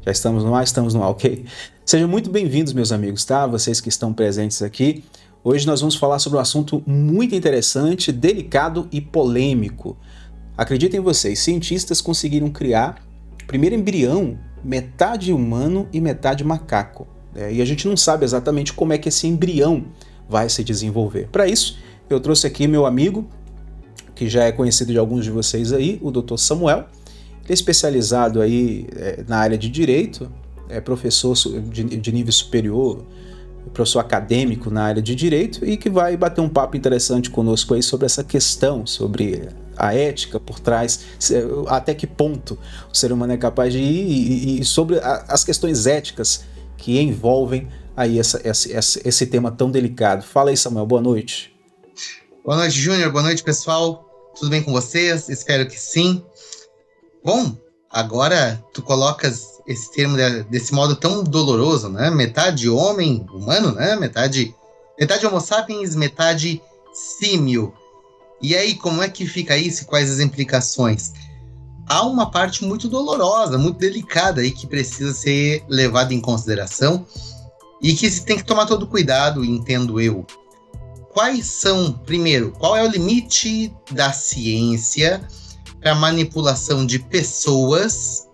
Já estamos no ar? Estamos no ar, ok? Sejam muito bem-vindos, meus amigos, tá? Vocês que estão presentes aqui. Hoje nós vamos falar sobre um assunto muito interessante, delicado e polêmico. Acreditem vocês, cientistas conseguiram criar o primeiro embrião metade humano e metade macaco. E a gente não sabe exatamente como é que esse embrião vai se desenvolver. Para isso, eu trouxe aqui meu amigo, que já é conhecido de alguns de vocês aí, o Dr. Samuel. Ele é especializado aí na área de Direito, é professor de nível superior, professor acadêmico na área de Direito e que vai bater um papo interessante conosco aí sobre essa questão, sobre a ética por trás, até que ponto o ser humano é capaz de ir e sobre as questões éticas que envolvem aí esse tema tão delicado. Fala aí, Samuel, boa noite. Boa noite, Júnior, boa noite, pessoal. Tudo bem com vocês? Espero que sim. Bom, agora tu colocas esse termo desse modo tão doloroso, né? Metade homem, humano, né? Metade homo sapiens, metade símio. E aí, como é que fica isso e quais as implicações? Há uma parte muito dolorosa, muito delicada aí que precisa ser levada em consideração e que se tem que tomar todo cuidado, entendo eu. Qual é o limite da ciência para manipulação de pessoas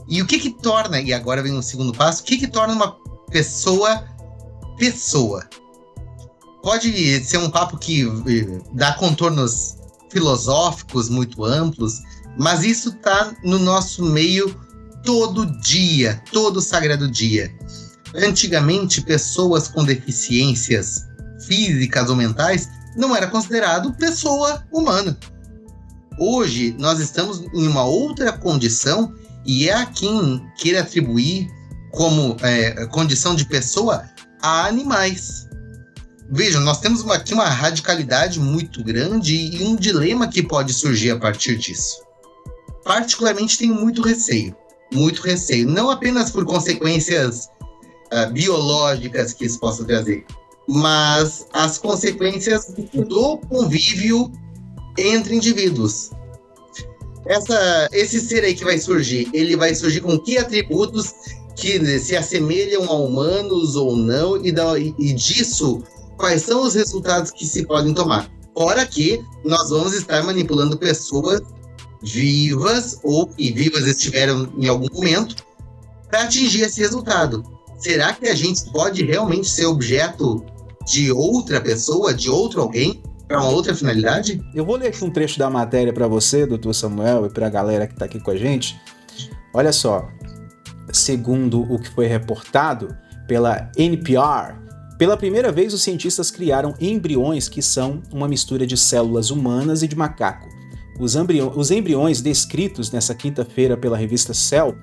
e o que torna, e agora vem o segundo passo, o que torna uma pessoa? Pode ser um papo que dá contornos filosóficos muito amplos, mas isso está no nosso meio todo dia, todo sagrado dia. Antigamente, pessoas com deficiências físicas ou mentais não era considerado pessoa humana. Hoje, nós estamos em uma outra condição e é a quem queira atribuir como condição de pessoa a animais. Vejam, nós temos aqui uma radicalidade muito grande e um dilema que pode surgir a partir disso. Particularmente, tenho muito receio, não apenas por consequências biológicas que isso possa trazer, mas as consequências do convívio entre indivíduos. Esse ser aí que vai surgir, ele vai surgir com que atributos que se assemelham a humanos ou não, e disso, quais são os resultados que se podem tomar. Fora que nós vamos estar manipulando pessoas vivas, ou que vivas estiveram em algum momento, para atingir esse resultado. Será que a gente pode realmente ser objeto de outra pessoa, de outro alguém, para uma outra finalidade? Eu vou ler aqui um trecho da matéria para você, doutor Samuel, e para a galera que está aqui com a gente. Olha só, segundo o que foi reportado pela NPR, pela primeira vez os cientistas criaram embriões que são uma mistura de células humanas e de macaco. Os embriões descritos nessa quinta-feira pela revista Cell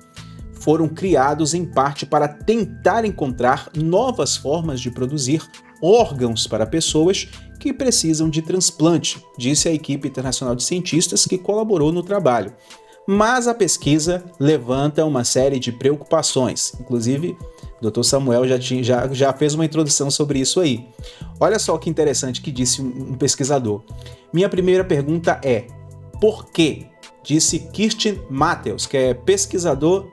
foram criados em parte para tentar encontrar novas formas de produzir órgãos para pessoas que precisam de transplante, disse a equipe internacional de cientistas que colaborou no trabalho. Mas a pesquisa levanta uma série de preocupações. Inclusive, o Dr. Samuel já fez uma introdução sobre isso aí. Olha só que interessante que disse um pesquisador. Minha primeira pergunta é, por quê? Disse Kirsten Matthews, que é pesquisador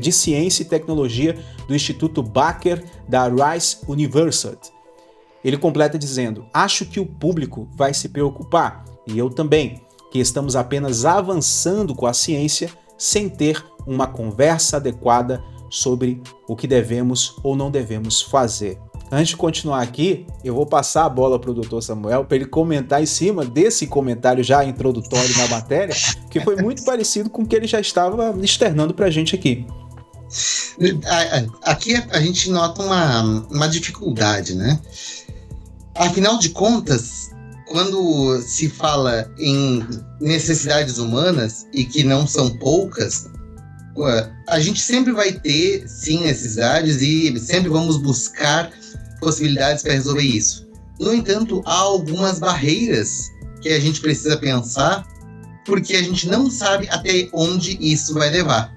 de Ciência e Tecnologia do Instituto Baker da Rice University. Ele completa dizendo, acho que o público vai se preocupar, e eu também, que estamos apenas avançando com a ciência sem ter uma conversa adequada sobre o que devemos ou não devemos fazer. Antes de continuar aqui, eu vou passar a bola para o Dr. Samuel para ele comentar em cima desse comentário já introdutório na matéria, que foi muito parecido com o que ele já estava externando para a gente aqui. Aqui a gente nota uma dificuldade, né? Afinal de contas, quando se fala em necessidades humanas, e que não são poucas, a gente sempre vai ter, sim, necessidades e sempre vamos buscar possibilidades para resolver isso. No entanto, há algumas barreiras que a gente precisa pensar, porque a gente não sabe até onde isso vai levar.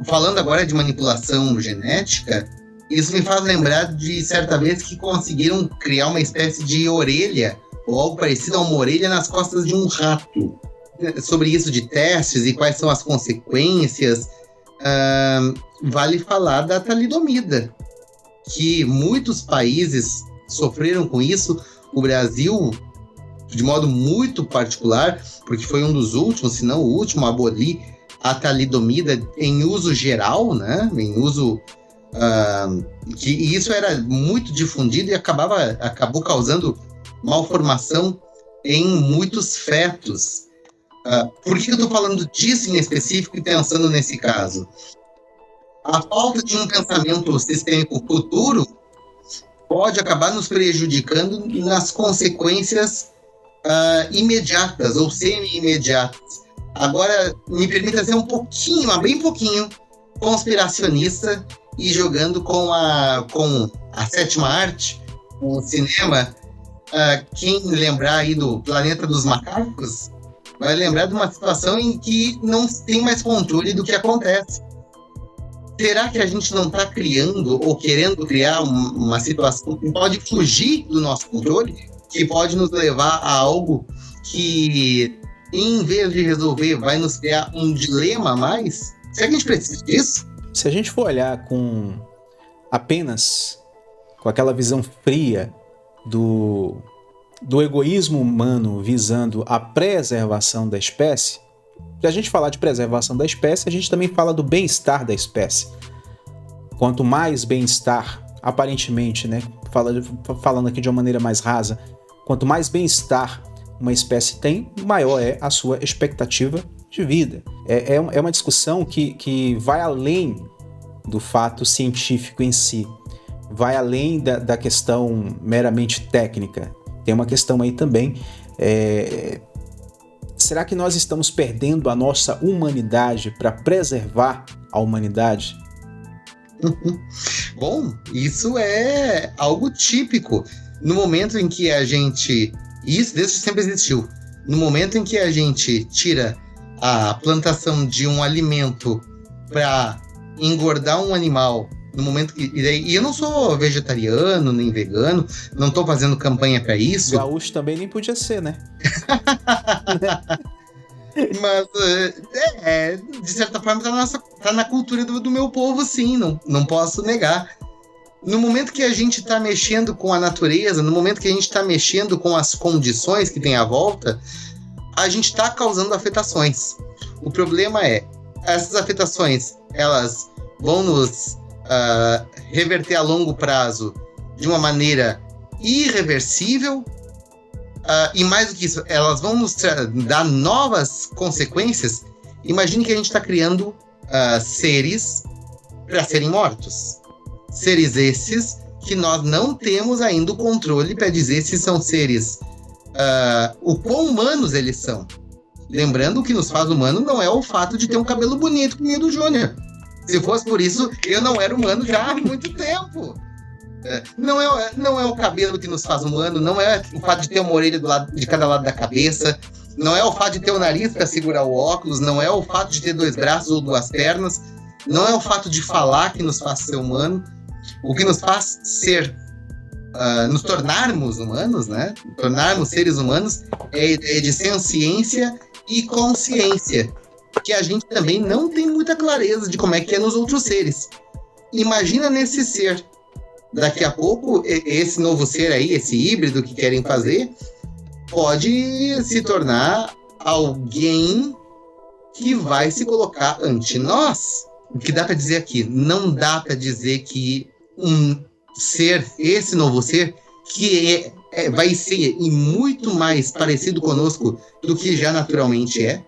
Falando agora de manipulação genética, isso me faz lembrar de certa vez que conseguiram criar uma espécie de orelha, ou algo parecido a uma orelha nas costas de um rato. Sobre isso de testes e quais são as consequências, vale falar da talidomida, que muitos países sofreram com isso. O Brasil, de modo muito particular, porque foi um dos últimos, se não o último, a abolir a talidomida em uso geral, né? Em uso... que isso era muito difundido e acabou causando malformação em muitos fetos. Por que eu estou falando disso em específico e pensando nesse caso? A falta de um pensamento sistêmico futuro pode acabar nos prejudicando nas consequências imediatas ou semi-imediatas. Agora, me permita ser um pouquinho, mas bem pouquinho, conspiracionista e jogando com a sétima arte, o cinema. Quem lembrar aí do Planeta dos Macacos vai lembrar de uma situação em que não tem mais controle do que acontece. Será que a gente não está criando ou querendo criar uma situação que pode fugir do nosso controle, que pode nos levar a algo que, em vez de resolver, vai nos criar um dilema a mais? Será que a gente precisa disso? Se a gente for olhar apenas com aquela visão fria do egoísmo humano visando a preservação da espécie, para a gente falar de preservação da espécie, a gente também fala do bem-estar da espécie. Quanto mais bem-estar, aparentemente, né, falando aqui de uma maneira mais rasa, quanto mais bem-estar uma espécie tem, maior é a sua expectativa de vida. É uma discussão que vai além do fato científico em si, vai além da questão meramente técnica. Tem uma questão aí também. Será que nós estamos perdendo a nossa humanidade para preservar a humanidade? Bom, isso é algo típico. No momento em que a gente... Isso desde sempre existiu. No momento em que a gente tira a plantação de um alimento para engordar um animal, no momento que... E eu não sou vegetariano nem vegano, não estou fazendo campanha para isso. Gaúcho também nem podia ser, né? Mas, de certa forma, tá na cultura do meu povo, sim, não posso negar. No momento que a gente está mexendo com a natureza, no momento que a gente está mexendo com as condições que tem à volta, a gente está causando afetações. O problema é, essas afetações, elas vão nos reverter a longo prazo de uma maneira irreversível, e mais do que isso, elas vão nos dar novas consequências. Imagine que a gente está criando seres para serem mortos. Seres esses que nós não temos ainda o controle para dizer se são seres o quão humanos eles são. Lembrando que o que nos faz humano não é o fato de ter um cabelo bonito como o do Júnior. Se fosse por isso, eu não era humano já há muito tempo. Não é o cabelo que nos faz humano, não é o fato de ter uma orelha de cada lado da cabeça, não é o fato de ter o nariz para segurar o óculos, não é o fato de ter 2 braços ou 2 pernas, não é o fato de falar que nos faz ser humano. O que nos faz ser, nos tornarmos humanos, né? Tornarmos seres humanos é a ideia de ciência e consciência, que a gente também não tem muita clareza de como é que é nos outros seres. Imagina nesse ser. Daqui a pouco, esse novo ser aí, esse híbrido que querem fazer, pode se tornar alguém que vai se colocar ante nós. O que dá para dizer aqui? Não dá para dizer que um ser, esse novo ser, que vai ser e muito mais parecido conosco do que já naturalmente é,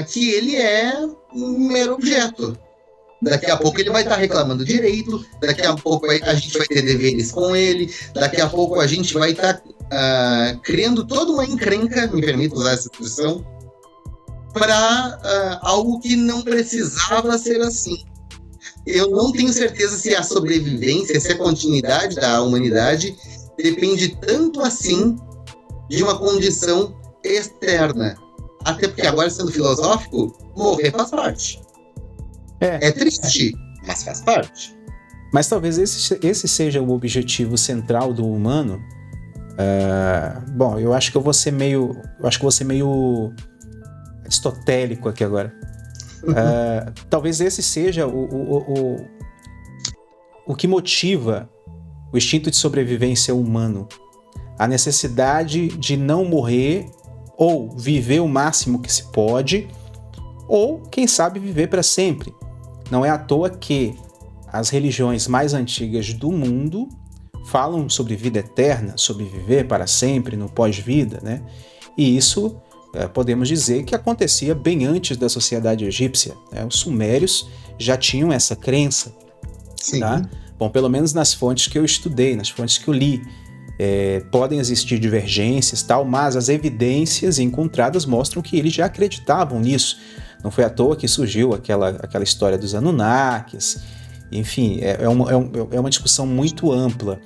que ele é um mero objeto. Daqui a pouco ele vai estar reclamando direito, daqui a pouco a gente vai ter deveres com ele, daqui a pouco a gente vai estar criando toda uma encrenca, me permito usar essa expressão, para algo que não precisava ser assim. Eu não tenho certeza se a sobrevivência, se a continuidade da humanidade depende tanto assim de uma condição externa. Até porque agora, sendo filosófico, morrer faz parte. É triste, mas faz parte. Mas talvez esse seja o objetivo central do humano. Bom, eu acho que eu vou ser meio aristotélico aqui agora. Talvez esse seja o que motiva o instinto de sobrevivência humano. A necessidade de não morrer ou viver o máximo que se pode, ou, quem sabe, viver para sempre. Não é à toa que as religiões mais antigas do mundo falam sobre vida eterna, sobre viver para sempre no pós-vida, né? E isso podemos dizer que acontecia bem antes da sociedade egípcia, né? Os sumérios já tinham essa crença. Sim. Tá? Bom, pelo menos nas fontes que eu estudei, nas fontes que eu li. Podem existir divergências, tal, mas as evidências encontradas mostram que eles já acreditavam nisso. Não foi à toa que surgiu aquela história dos Anunnakis. Enfim, é uma discussão muito ampla.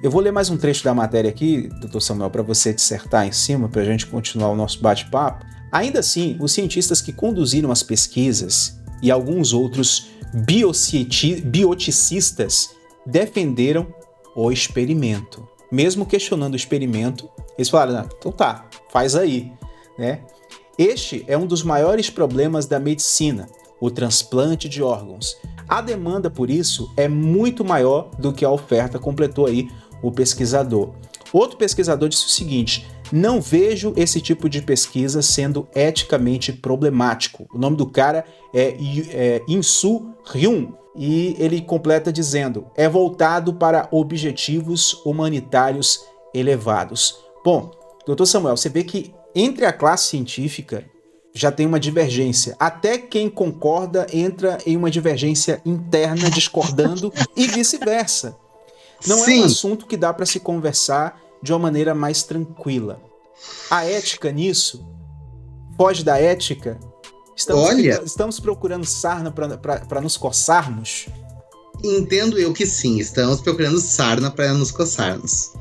Eu vou ler mais um trecho da matéria aqui, Dr. Samuel, para você dissertar em cima, para a gente continuar o nosso bate-papo. Ainda assim, os cientistas que conduziram as pesquisas e alguns outros bioticistas defenderam o experimento. Mesmo questionando o experimento, eles falaram, então tá, faz aí, né? Este é um dos maiores problemas da medicina, o transplante de órgãos. A demanda por isso é muito maior do que a oferta, completou aí o pesquisador. Outro pesquisador disse o seguinte: não vejo esse tipo de pesquisa sendo eticamente problemático. O nome do cara é In-Soo Ryun. E ele completa dizendo, é voltado para objetivos humanitários elevados. Bom, Dr. Samuel, você vê que entre a classe científica já tem uma divergência. Até quem concorda entra em uma divergência interna, discordando e vice-versa. Não Sim. É um assunto que dá para se conversar de uma maneira mais tranquila. A ética nisso foge da ética. Estamos procurando sarna para nos coçarmos? Entendo eu que sim, estamos procurando sarna para nos coçarmos.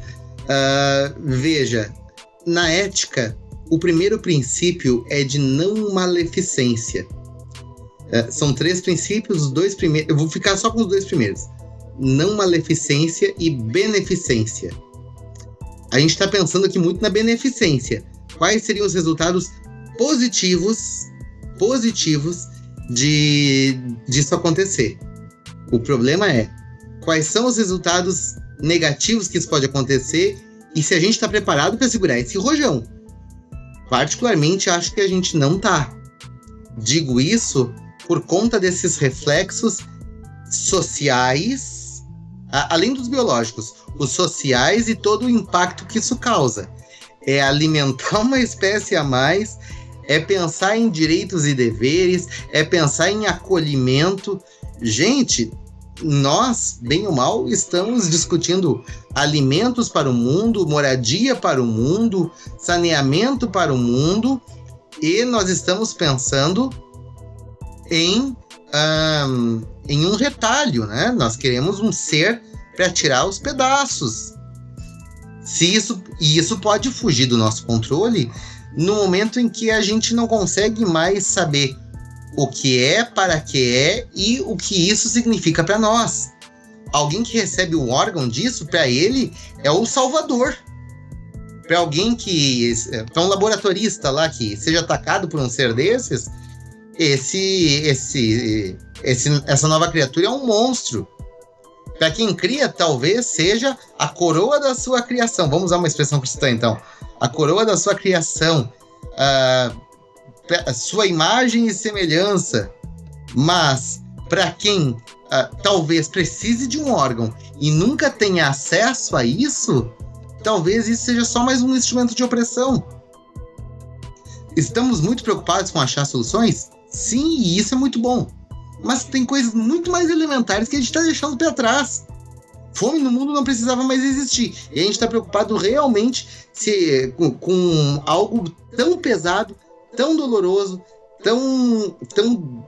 Veja, na ética, o primeiro princípio é de não maleficência. São 3 princípios, os 2 primeiros. Eu vou ficar só com os 2 primeiros: não maleficência e beneficência. A gente está pensando aqui muito na beneficência. Quais seriam os resultados positivos disso acontecer? O problema é quais são os resultados negativos que isso pode acontecer e se a gente está preparado para segurar esse rojão. Particularmente, acho que a gente não está. Digo isso por conta desses reflexos sociais, além dos biológicos, os sociais e todo o impacto que isso causa. É alimentar uma espécie a mais, é pensar em direitos e deveres, é pensar em acolhimento. Gente, nós, bem ou mal, estamos discutindo alimentos para o mundo, moradia para o mundo, saneamento para o mundo, e nós estamos pensando em um retalho, né? Nós queremos um ser para tirar os pedaços. Isso pode fugir do nosso controle no momento em que a gente não consegue mais saber o que é, para que é e o que isso significa para nós. Alguém que recebe um órgão disso, para ele, é o salvador. Para alguém para um laboratorista lá que seja atacado por um ser desses, essa nova criatura é um monstro. Para quem cria, talvez seja a coroa da sua criação. Vamos usar uma expressão cristã, então. A coroa da sua criação. A sua imagem e semelhança. Mas, para quem talvez precise de um órgão e nunca tenha acesso a isso, talvez isso seja só mais um instrumento de opressão. Estamos muito preocupados com achar soluções? Sim, e isso é muito bom. Mas tem coisas muito mais elementares que a gente está deixando para trás. Fome no mundo não precisava mais existir. E a gente está preocupado realmente com algo tão pesado, tão doloroso, tão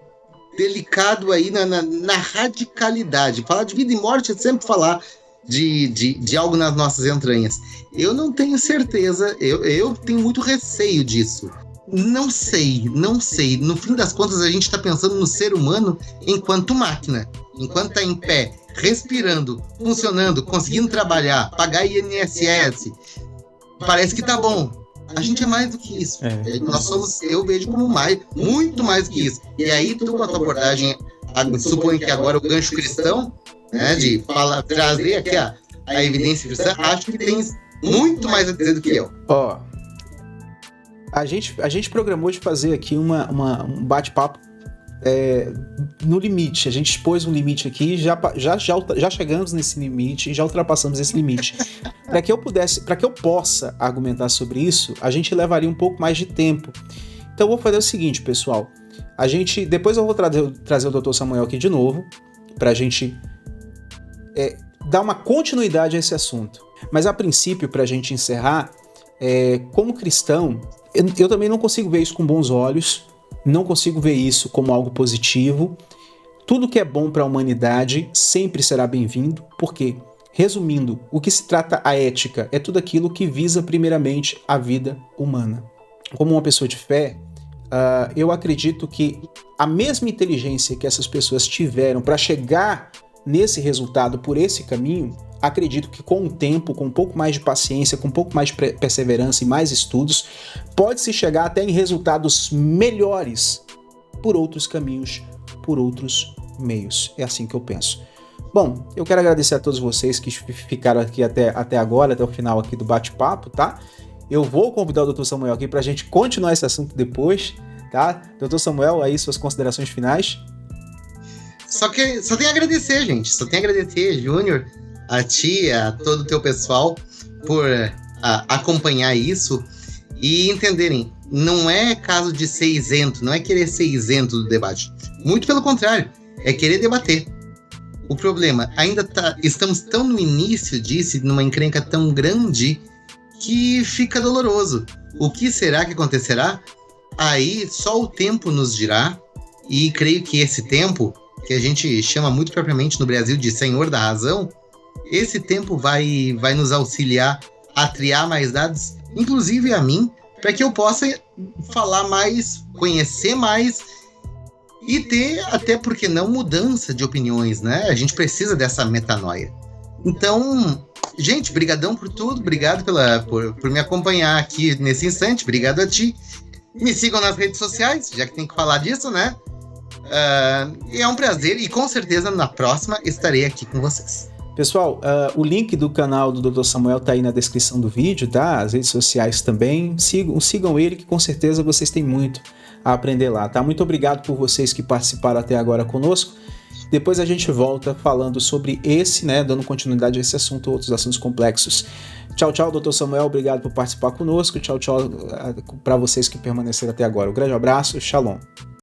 delicado aí na radicalidade. Falar de vida e morte é sempre falar de algo nas nossas entranhas. Eu não tenho certeza, eu tenho muito receio disso. Não sei. No fim das contas, a gente está pensando no ser humano enquanto máquina. Enquanto está em pé, respirando, funcionando, conseguindo trabalhar, pagar INSS. Parece que tá bom. A gente é mais do que isso. Nós somos, eu vejo como muito mais do que isso. E aí, tu com a tua abordagem, suponho que agora o gancho cristão, né, de trazer aqui a evidência cristã, acho que tem muito mais a dizer do que eu. Ó, a gente programou de fazer aqui um bate-papo no limite. A gente expôs um limite aqui, já chegamos nesse limite e já ultrapassamos esse limite. Para que eu possa argumentar sobre isso, a gente levaria um pouco mais de tempo. Então eu vou fazer o seguinte, pessoal. Depois eu vou trazer o Dr. Samuel aqui de novo, para a gente dar uma continuidade a esse assunto. Mas a princípio, para a gente encerrar, como cristão, eu também não consigo ver isso com bons olhos. Não consigo ver isso como algo positivo. Tudo que é bom para a humanidade sempre será bem-vindo, porque, resumindo, o que se trata a ética é tudo aquilo que visa primeiramente a vida humana. Como uma pessoa de fé, eu acredito que a mesma inteligência que essas pessoas tiveram para chegar nesse resultado por esse caminho, acredito que com o tempo, com um pouco mais de paciência, com um pouco mais de perseverança e mais estudos, pode-se chegar até em resultados melhores por outros caminhos, por outros meios. É assim que eu penso. Bom, eu quero agradecer a todos vocês que ficaram aqui até agora, até o final aqui do bate-papo, tá? Eu vou convidar o Dr. Samuel aqui para a gente continuar esse assunto depois, tá? Dr. Samuel, aí suas considerações finais. Só tem a agradecer, gente. Só tem a agradecer, Júnior, a ti, a todo o teu pessoal, por acompanhar isso e entenderem. Não é caso de ser isento, não é querer ser isento do debate. Muito pelo contrário, é querer debater. O problema, estamos tão no início disso, numa encrenca tão grande, que fica doloroso. O que será que acontecerá? Aí só o tempo nos dirá, e creio que esse tempo, que a gente chama muito propriamente no Brasil de Senhor da Razão, esse tempo vai nos auxiliar a triar mais dados, inclusive a mim, para que eu possa falar mais, conhecer mais e ter, até porque não, mudança de opiniões, né? A gente precisa dessa metanoia. Então, gente, brigadão por tudo, obrigado por me acompanhar aqui nesse instante, obrigado a ti. Me sigam nas redes sociais, já que tem que falar disso, né? É um prazer e com certeza na próxima estarei aqui com vocês. Pessoal, o link do canal do Dr. Samuel tá aí na descrição do vídeo, tá? As redes sociais também. Sigam ele, que com certeza vocês têm muito a aprender lá, tá? Muito obrigado por vocês que participaram até agora conosco. Depois a gente volta falando sobre esse, né? Dando continuidade a esse assunto, outros assuntos complexos. Tchau, tchau, Dr. Samuel. Obrigado por participar conosco. Tchau, tchau para vocês que permaneceram até agora. Um grande abraço. Shalom.